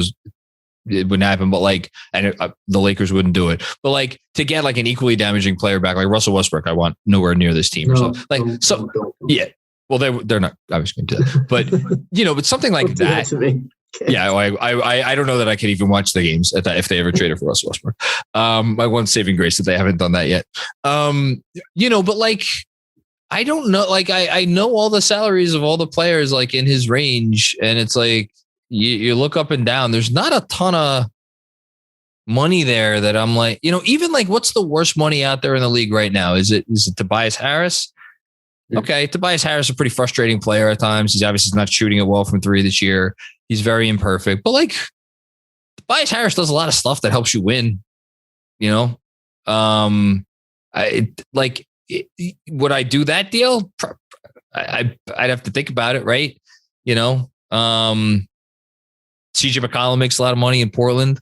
it wouldn't happen, but like, and the Lakers wouldn't do it. But like, to get like an equally damaging player back, like Russell Westbrook, I want nowhere near this team. Yeah. Well, they're not obviously going to do that, but but something like that. Yeah, I don't know that I could even watch the games if they ever traded for Russell Westbrook. My one saving grace that they haven't done that yet. But like, I don't know. Like, I know all the salaries of all the players like in his range, and it's like you look up and down. There's not a ton of money there that I'm like, even like, what's the worst money out there in the league right now? Is it Tobias Harris? Okay, Tobias Harris is a pretty frustrating player at times. He's obviously not shooting it well from three this year. He's very imperfect. But like, Tobias Harris does a lot of stuff that helps you win. Would I do that deal? I'd have to think about it, right? CJ McCollum makes a lot of money in Portland.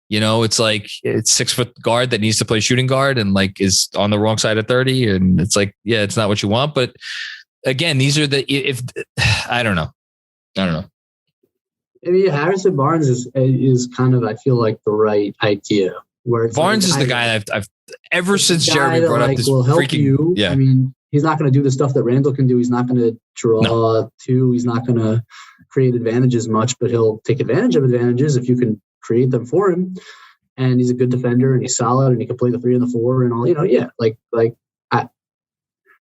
It's 6-foot guard that needs to play shooting guard and is on the wrong side of 30. And it's it's not what you want. But again, these are I don't know. I mean, Harrison Barnes is kind of, I feel like, the right idea. Where Barnes is the guy that I've ever since Jeremy brought up this will help freaking. You. Yeah. I mean, he's not going to do the stuff that Randle can do. He's not going to draw two. He's not going to create advantages much, but he'll take advantage of advantages if you can create them for him. And he's a good defender, and he's solid, and he can play the 3 and the 4 and all.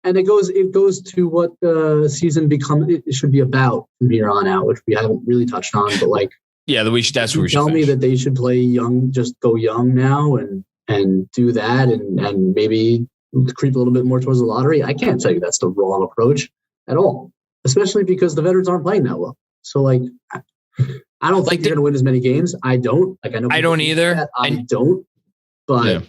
And it goes to what the season it should be about from here on out, which we haven't really touched on. But that's where we should tell me that they should play young, just go young now and do that, and maybe creep a little bit more towards the lottery. I can't tell you that's the wrong approach at all, especially because the veterans aren't playing that well. So I don't think they're going to win as many games. I don't. I know. I don't either. I don't. But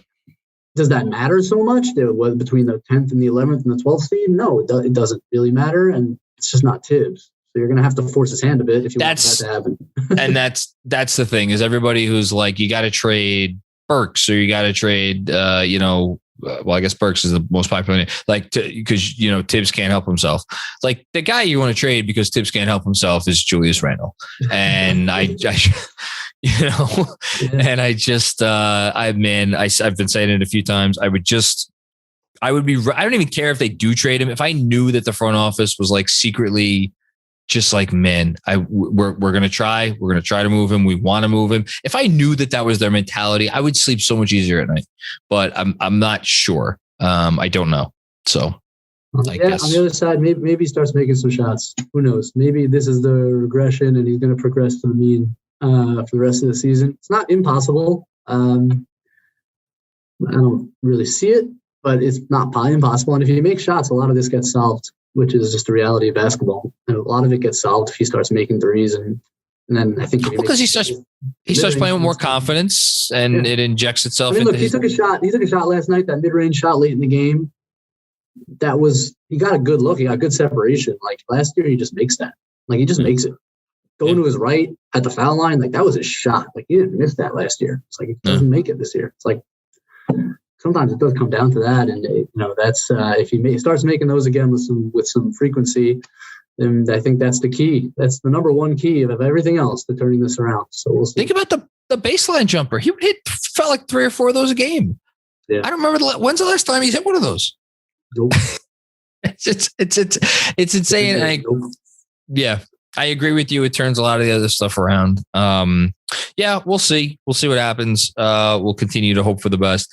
does that matter so much? Between the 10th and the 11th and the 12th seed? No, it doesn't really matter, and it's just not Thibs. So you're going to have to force his hand a bit if you want that to happen. And that's the thing is everybody who's you got to trade Burks or you got to trade, I guess Burks is the most popular name, because Thibs can't help himself. The guy you want to trade because Thibs can't help himself is Julius Randle, and I've been saying it a few times. I don't even care if they do trade him. If I knew that the front office was secretly just we're going to try to move him. We want to move him. If I knew that was their mentality, I would sleep so much easier at night, but I'm not sure. I don't know. So I guess on the other side, maybe he starts making some shots. Who knows? Maybe this is the regression and he's going to progress to the mean for the rest of the season. It's not impossible. I don't really see it, but it's not probably impossible. And if he makes shots, a lot of this gets solved, which is just the reality of basketball. And a lot of it gets solved if he starts making threes. And then I think because he starts playing with more confidence and it injects itself. Look, he took a shot last night, that mid-range shot late in the game. He got a good look. He got good separation. Last year, he just makes that. He just makes it. Going to his right at the foul line, that was his shot. He didn't miss that last year. It's he doesn't make it this year. It's sometimes it does come down to that, and that's if he starts making those again with some frequency, then I think that's the key. That's the number one key of everything else to turning this around. So we'll see. Think about the baseline jumper. He would felt 3 or 4 of those a game. Yeah. I don't remember when's the last time he's hit one of those. Nope. it's insane. I agree with you. It turns a lot of the other stuff around. We'll see. We'll see what happens. We'll continue to hope for the best.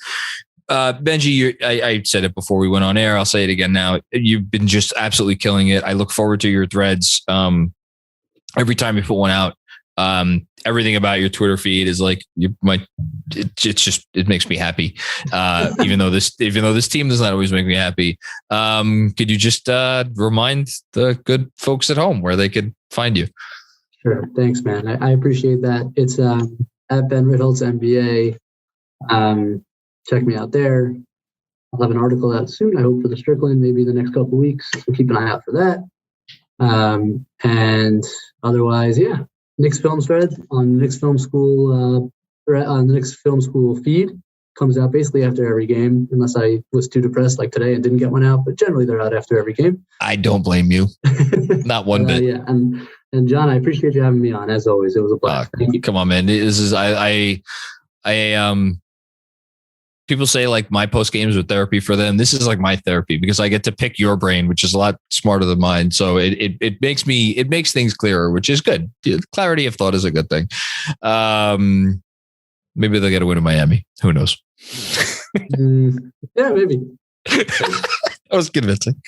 Benji, I said it before we went on air. I'll say it again now. You've been just absolutely killing it. I look forward to your threads. Every time you put one out, everything about your Twitter feed is it makes me happy. Even though this team does not always make me happy. Could you just remind the good folks at home where they could find you? Sure. Thanks, man. I appreciate that. It's at Ben Ritholtz NBA. Check me out there. I'll have an article out soon, I hope, for the Strickland, maybe the next couple of weeks. So keep an eye out for that. And otherwise, Knicks Film thread on the Knicks Film School on the Knicks Film School feed. Comes out basically after every game, unless I was too depressed like today and didn't get one out. But generally, they're out after every game. I don't blame you. Not one bit. Yeah, and John, I appreciate you having me on. As always, it was a blast. Thank you. Come on, man. This is people say my post games are therapy for them. This is my therapy because I get to pick your brain, which is a lot smarter than mine. So it makes things clearer, which is good. Clarity of thought is a good thing. Maybe they'll get a win in Miami. Who knows? Yeah, maybe. That was convincing.